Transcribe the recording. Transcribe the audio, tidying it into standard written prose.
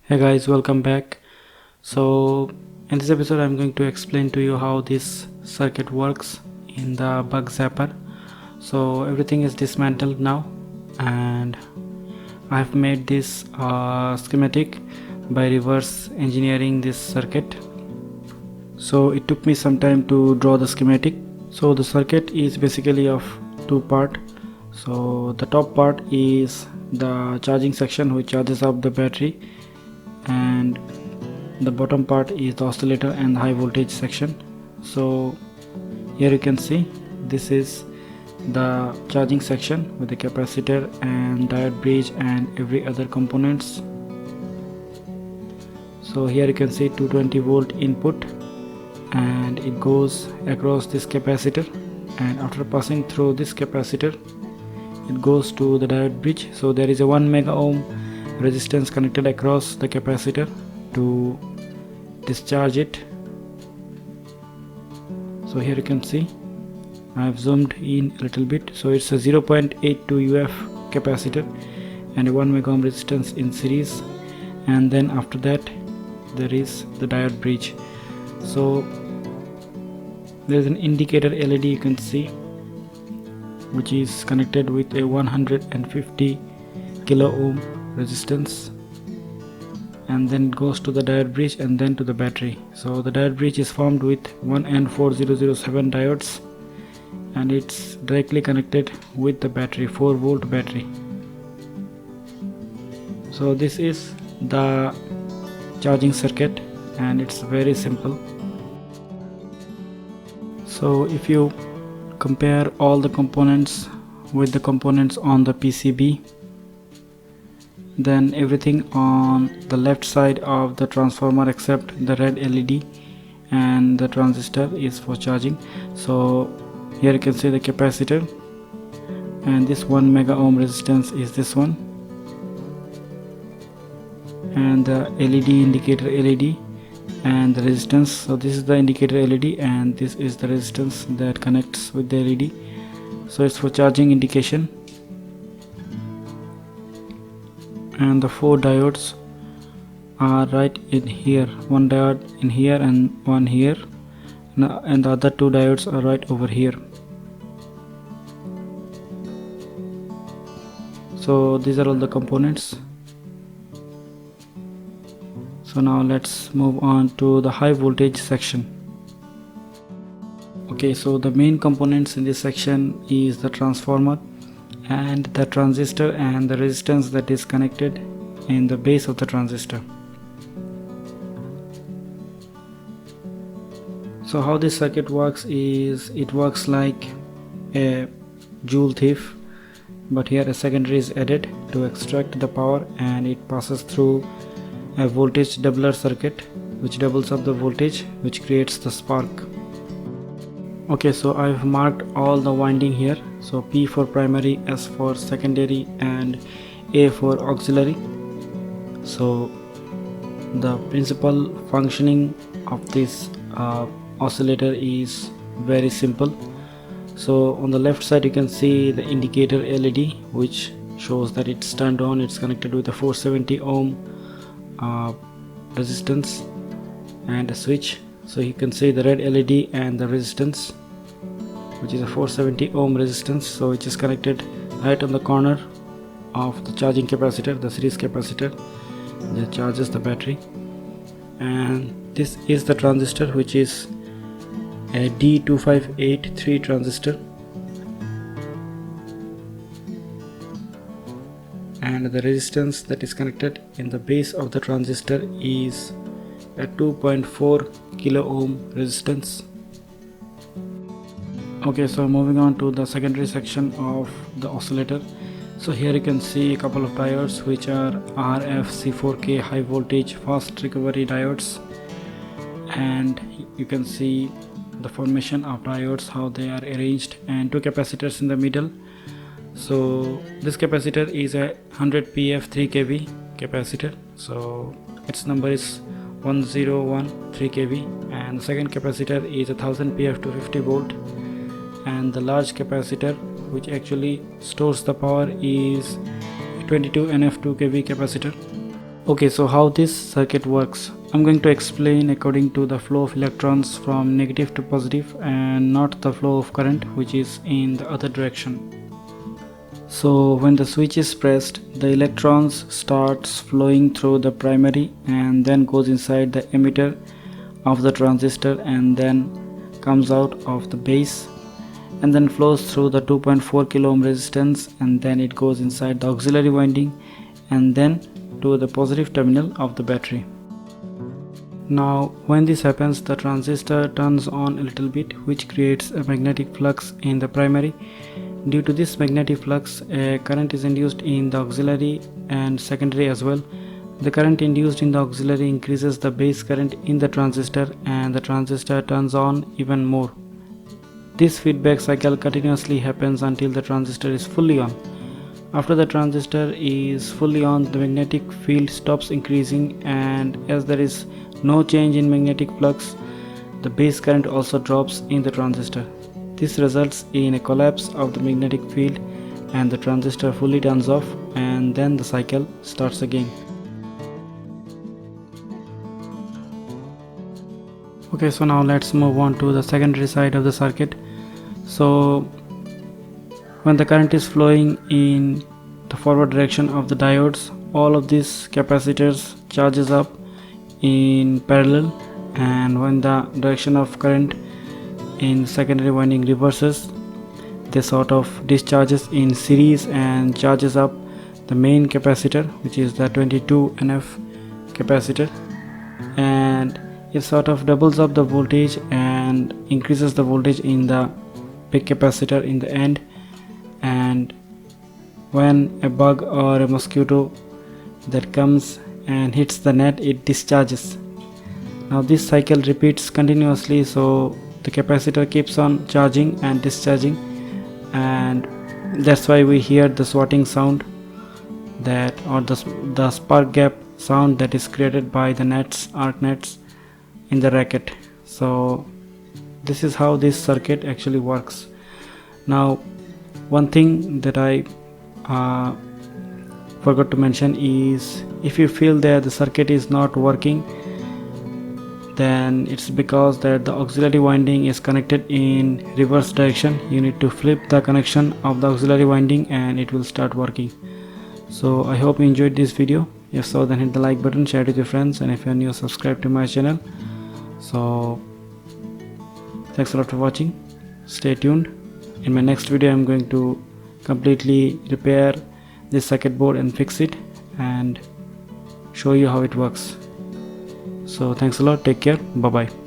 Hey guys, welcome back. So in this episode I'm going to explain to you how this circuit works in the bug zapper. So everything is dismantled now, and I've made this schematic by reverse engineering this circuit. So it took me some time to draw the schematic. So the circuit is basically of two parts. So the top part is the charging section which charges up the battery, and the bottom part is the oscillator and the high voltage section. So here you can see this is the charging section with the capacitor and diode bridge and every other components. So here you can see 220 volt input, and it goes across this capacitor, and after passing through this capacitor it goes to the diode bridge. So there is a 1 mega ohm resistance connected across the capacitor to discharge it. So here you can see I have zoomed in a little bit. So it's a 0.82 UF capacitor and a 1 mega ohm resistance in series, and then after that there is the diode bridge. So there is an indicator LED you can see, which is connected with a 150 kilo ohm resistance, and then it goes to the diode bridge and then to the battery. So the diode bridge is formed with 1N4007 diodes, and it's directly connected with the battery, 4 volt battery. So this is the charging circuit, and it's very simple. So if you compare all the components with the components on the PCB, then everything on the left side of the transformer except the red LED and the transistor is for charging. So here you can see the capacitor, and this 1 mega ohm resistance is this one, and the LED indicator LED and the resistance. So this is the indicator LED, and this is the resistance that connects with the LED. So it's for charging indication, and the 4 diodes are right in here, one diode in here and one here, and the other 2 diodes are right over here. So these are all the components. So now let's move on to the high voltage section. Okay, so the main components in this section is the transformer and the transistor and the resistance that is connected in the base of the transistor. So how this circuit works is, it works like a joule thief, but here a secondary is added to extract the power, and it passes through a voltage doubler circuit which doubles up the voltage, which creates the spark. Okay, so I've marked all the winding here. So P for primary, S for secondary, and A for auxiliary. So the principal functioning of this oscillator is very simple. So on the left side you can see the indicator LED, which shows that it's turned on. It's connected with a 470 ohm resistance and a switch. So you can see the red LED and the resistance, which is a 470 ohm resistance, so it is connected right on the corner of the charging capacitor, the series capacitor that charges the battery. And this is the transistor, which is a D2583 transistor, and the resistance that is connected in the base of the transistor is a 2.4 kilo ohm resistance. Okay, so moving on to the secondary section of the oscillator. So here you can see a couple of diodes, which are RFC4K high voltage fast recovery diodes, and you can see the formation of diodes, how they are arranged, and 2 capacitors in the middle. So this capacitor is a 100 PF 3 kV capacitor, so its number is 1013 kV, and the second capacitor is 1000 PF 250 volt, and the large capacitor which actually stores the power is 22 NF 2 kV capacitor. Okay, so how this circuit works, I'm going to explain according to the flow of electrons from negative to positive and not the flow of current which is in the other direction. So when the switch is pressed, the electrons starts flowing through the primary and then goes inside the emitter of the transistor and then comes out of the base and then flows through the 2.4 kilo ohm resistance and then it goes inside the auxiliary winding and then to the positive terminal of the battery. Now when this happens, the transistor turns on a little bit, which creates a magnetic flux in the primary. Due to this magnetic flux, a current is induced in the auxiliary and secondary as well. The current induced in the auxiliary increases the base current in the transistor and the transistor turns on even more. This feedback cycle continuously happens until the transistor is fully on. After the transistor is fully on, the magnetic field stops increasing, and as there is no change in magnetic flux, the base current also drops in the transistor. This results in a collapse of the magnetic field and the transistor fully turns off, and then the cycle starts again. Okay, so now let's move on to the secondary side of the circuit. So when the current is flowing in the forward direction of the diodes, all of these capacitors charges up in parallel, and when the direction of current in secondary winding reverses, they sort of discharges in series and charges up the main capacitor, which is the 22 NF capacitor, and it sort of doubles up the voltage and increases the voltage in the big capacitor in the end. And when a bug or a mosquito that comes and hits the net, it discharges. Now this cycle repeats continuously, so the capacitor keeps on charging and discharging, and that's why we hear the swatting sound, that or the spark gap sound that is created by the nets, arc nets in the racket. So this is how this circuit actually works. Now one thing that I forgot to mention is, if you feel that the circuit is not working, then it's because that the auxiliary winding is connected in reverse direction. You need to flip the connection of the auxiliary winding and it will start working. So I hope you enjoyed this video. If so, then hit the like button, share it with your friends, and if you're new, subscribe to my channel. So thanks a lot for watching. Stay tuned. In my next video I'm going to completely repair this circuit board and fix it and show you how it works. So thanks a lot, take care, bye bye.